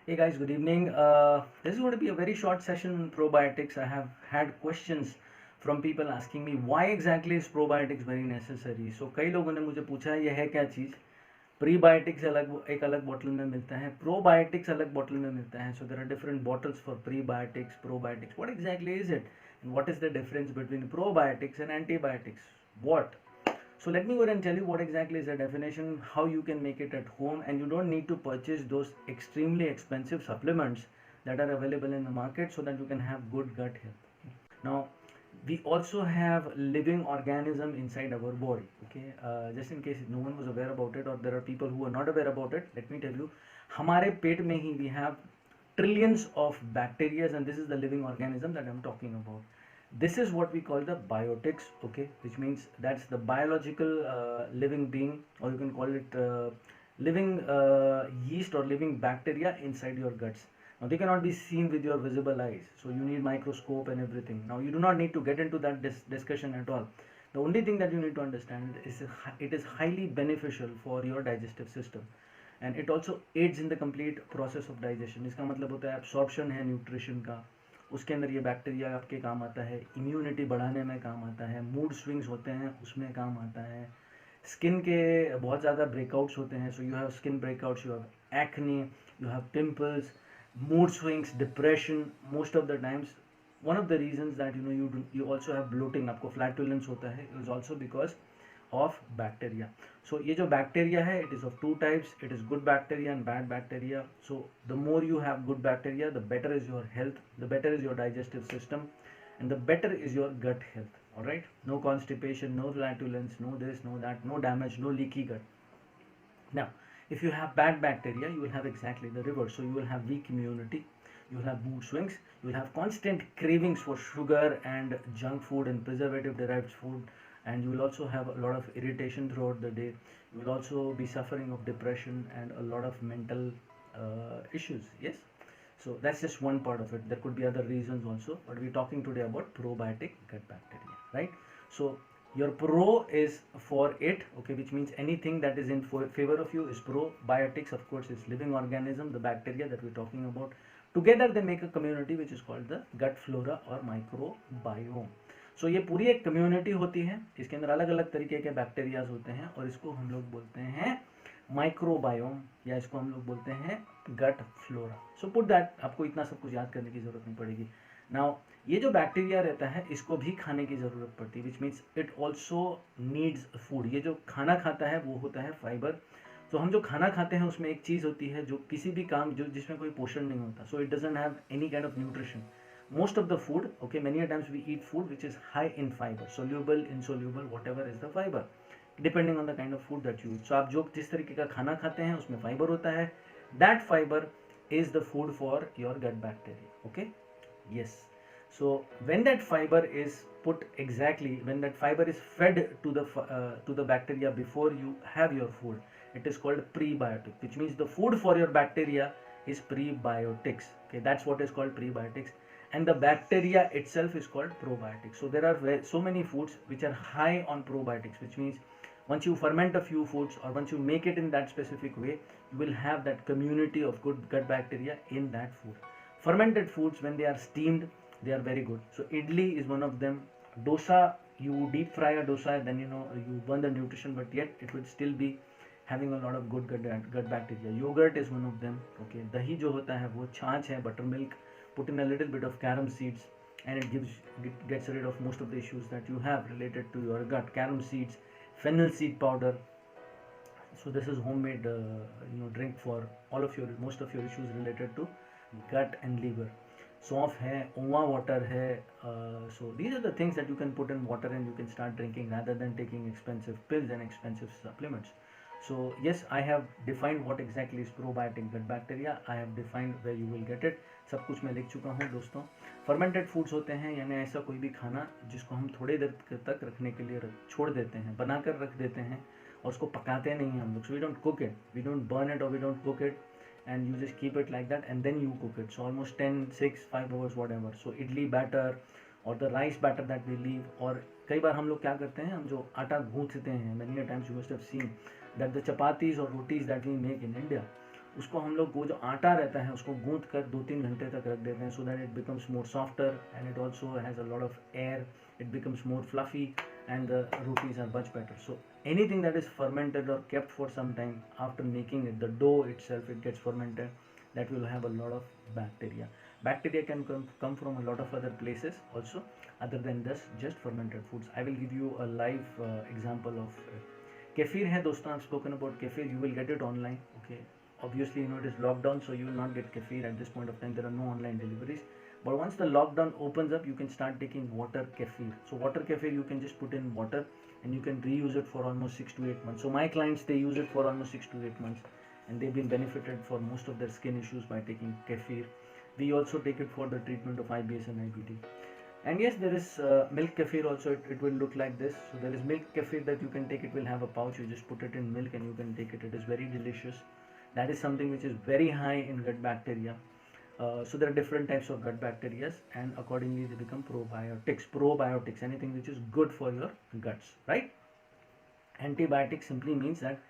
Hey guys, good evening. This is going to be a very short session on probiotics. I have had questions from people asking me why exactly is probiotics very necessary. So कई लोगों ने मुझे पूछा ये है क्या चीज़. Prebiotics अलग एक अलग बॉटल में मिलता है, प्रोबायोटिक्स अलग बॉटल में मिलता है. So there are different bottles for prebiotics, probiotics. What exactly is it and what is the difference between probiotics and antibiotics? What? So let me go ahead and tell you what exactly is the definition, how you can make it at home, and you don't need to purchase those extremely expensive supplements that are available in the market so that you can have good gut health. Now, we also have living organism inside our body. Okay, just in case no one was aware about it or there are people who are not aware about it, let me tell you, हमारे पेट में ही we have trillions of bacteria, and this is the living organism that I'm talking about. This is what we call the biotics, okay, which means that's the biological living being, or you can call it living yeast or living bacteria inside your guts. Now they cannot be seen with your visible eyes, so you need microscope and everything. Now you do not need to get into that discussion at all. The only thing that you need to understand is it is highly beneficial for your digestive system, and it also aids in the complete process of digestion. इसका मतलब होता है absorption है nutrition का, उसके अंदर ये bacteria आपके काम आता है, इम्यूनिटी बढ़ाने में काम आता है, मूड स्विंग्स होते हैं उसमें काम आता है, स्किन के बहुत ज़्यादा ब्रेकआउट्स होते हैं. So you have skin breakouts, you have acne, you have pimples, mood swings, depression. Most of the times one of the reasons that you also have bloating, आपको flatulence होता है, is also because of bacteria. So ये जो bacteria है, it is of two types. It is good bacteria and bad bacteria. So the more you have good bacteria, the better is your health, the better is your digestive system, and the better is your gut health. All right, no constipation, no flatulence, no this, no that, no damage, no leaky gut. Now, if you have bad bacteria, you will have exactly the reverse. So you will have weak immunity, you will have mood swings, you will have constant cravings for sugar and junk food and preservative derived food, and you will also have a lot of irritation throughout the day. You will also be suffering of depression and a lot of mental issues. Yes. So that's just one part of it. There could be other reasons also, but we're talking today about probiotic gut bacteria, right? So your pro is for it, okay, which means anything that is in favor of you is probiotics. Of course, is living organism, the bacteria that we're talking about. Together they make a community which is called the gut flora or microbiome. So ये पूरी एक community होती है, इसके अंदर अलग अलग तरीके के बैक्टीरियाज होते हैं और इसको हम लोग बोलते हैं माइक्रोबायोम, या इसको हम लोग बोलते हैं gut flora. So put that, आपको इतना सब कुछ याद करने की ज़रूरत नहीं पड़ेगी. नाउ ये जो बैक्टीरिया रहता है इसको भी खाने की ज़रूरत पड़ती है, which means it also needs food. ये जो खाना खाता है वो होता है फाइबर. तो हम जो खाना खाते हैं उसमें एक चीज़ होती है जो किसी भी काम जो जिसमें कोई पोषण नहीं होता, so it doesn't have any kind of nutrition. Most of the food, okay, many a times we eat food which is high in fiber, soluble, insoluble, whatever is the fiber, depending on the kind of food that you eat. So आप जो जिस तरीके का खाना खाते हैं उसमें fibre होता है. That fiber is the food for your gut bacteria. Okay, yes. So when that fiber is put, exactly when that fiber is fed to the bacteria before you have your food, it is called prebiotic, which means the food for your bacteria is prebiotics. Okay, that's what is called prebiotics, and the bacteria itself is called probiotics. So there are so many foods which are high on probiotics, which means once you ferment a few foods or once you make it in that specific way, you will have that community of good gut bacteria in that food. Fermented foods, when they are steamed, they are very good. So idli is one of them. Dosa, you deep fry a dosa, then you burn the nutrition, but yet it will still be having a lot of good gut bacteria. Yogurt is one of them. Okay, dahi jo hota hai wo छाछ है, buttermilk, put in a little bit of carom seeds, and it gets rid of most of the issues that you have related to your gut. Carom seeds, fennel seed powder. So this is homemade drink for most of your issues related to gut and liver. सौंफ है, ओवा water है. So these are the things that you can put in water and you can start drinking rather than taking expensive pills and expensive supplements. So yes, I have defined what exactly is probiotic gut bacteria. I have defined where you will get it. सब कुछ मैं लिख चुका हूँ दोस्तों. Fermented foods होते हैं, यानी ऐसा कोई भी खाना जिसको हम थोड़ी देर तक रखने के लिए छोड़ देते हैं, बनाकर रख देते हैं और उसको पकाते नहीं हैं हम लोग. So we don't cook it, we don't burn it or we don't cook it, and you just keep it like that and then you cook it. So almost 10, 6, 5 hours whatever. So idli batter or the rice batter that we leave, और कई बार हम लोग क्या करते हैं, हम जो आटा गूंथते हैं, many a times you must have seen that the chapatis or rotis that we make in India, उसको हम लोग वो जो आटा रहता है उसको गूंथ कर 2-3 घंटे तक रख देते हैं, so that it becomes more softer and it also has a lot of air, it becomes more fluffy and the rotis are much better. So anything that is fermented or kept for some time, after making it, the dough itself, it gets fermented, that will have a lot of bacteria. Bacteria can come from a lot of other places also, other than this just fermented foods. I will give you a live example of kefir hai doston. I've spoken about kefir. You will get it online, okay? Obviously, it is lockdown, so you will not get kefir at this point of time. There are no online deliveries. But once the lockdown opens up, you can start taking water kefir. So water kefir, you can just put in water and you can reuse it for almost 6 to 8 months. So my clients, they use it for almost 6 to 8 months and they've been benefited for most of their skin issues by taking kefir. We also take it for the treatment of IBS and IBD. And yes, there is milk kefir also. It will look like this. So there is milk kefir that you can take. It will have a pouch. You just put it in milk and you can take it. It is very delicious. That is something which is very high in gut bacteria. So there are different types of gut bacteria and accordingly they become probiotics. Probiotics, anything which is good for your guts, right? Antibiotics simply means that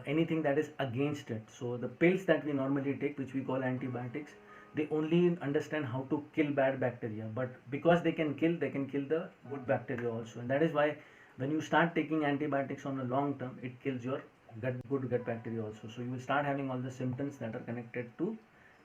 anything that is against it. So the pills that we normally take, which we call antibiotics, they only understand how to kill bad bacteria, but because they can kill the good bacteria also, and that is why when you start taking antibiotics on the long term, it kills your good gut bacteria also. So you will start having all the symptoms that are connected to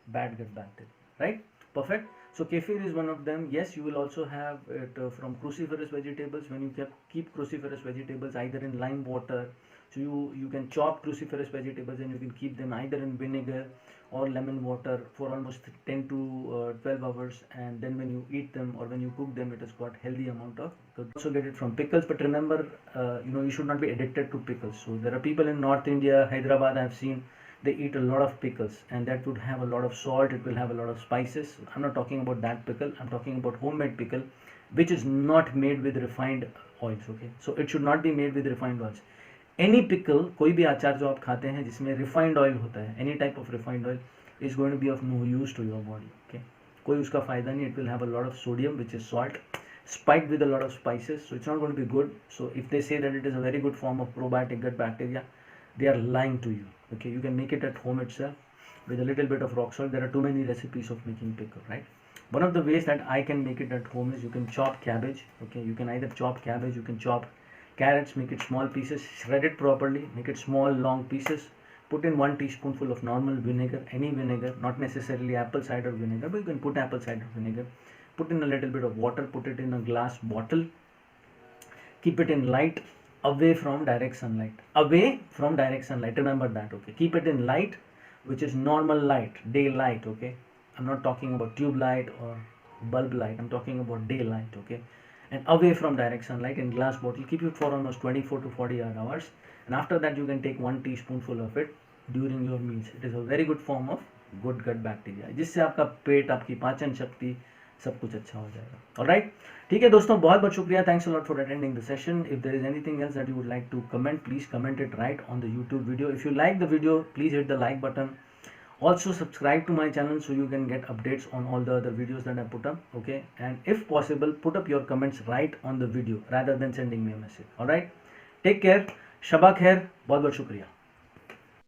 bad gut bacteria, right? Perfect. So kefir is one of them. Yes, you will also have it from cruciferous vegetables. When you keep cruciferous vegetables either in lime water, so you can chop cruciferous vegetables and you can keep them either in vinegar or lemon water for almost 10 to 12 hours, and then when you eat them or when you cook them, it has got healthy amount of good. Also get it from pickles, but remember, you should not be addicted to pickles. So there are people in North India, Hyderabad, I have seen, they eat a lot of pickles and that would have a lot of salt, it will have a lot of spices. I'm not talking about that pickle, I'm talking about homemade pickle which is not made with refined oils, okay? So it should not be made with refined oils. Any pickle, कोई भी अचार जो आप खाते हैं जिसमें refined oil होता है, any type of refined oil is going to be of no use to your body, okay? कोई उसका फायदा नहीं, it will have a lot of sodium which is salt spiked with a lot of spices, so it's not going to be good. So if they say that it is a very good form of probiotic gut bacteria, they are lying to you, okay? You can make it at home itself with a little bit of rock salt. There are too many recipes of making pickle, right? One of the ways that I can make it at home is you can chop cabbage, okay? You can either chop cabbage, you can chop carrots, make it small pieces, shred it properly, make it small long pieces, put in 1 teaspoonful of normal vinegar, any vinegar, not necessarily apple cider vinegar, but you can put apple cider vinegar, put in a little bit of water, put it in a glass bottle, keep it in light, away from direct sunlight, remember that, okay? Keep it in light which is normal light, daylight, okay? I'm not talking about tube light or bulb light, I'm talking about daylight, okay? And away from direct sunlight, in glass bottle, keep it for almost 24 to 48 hours, and after that you can take 1 teaspoonful of it during your meals. It is a very good form of good gut bacteria, जिससे आपका पेट, आपकी पाचन शक्ति, सब कुछ अच्छा हो जाएगा. ऑलराइट, ठीक है दोस्तों, बहुत बहुत शुक्रिया. Thanks a lot for attending the session. If there is anything else that you would like to comment, please comment it right on the YouTube video. If you like the video, please hit the like button. Also subscribe to my channel so you can get updates on all the other videos that I put up, okay? And if possible, put up your comments right on the video rather than sending me a message. Alright, take care, Shaba Khair, बहुत बहुत शुक्रिया.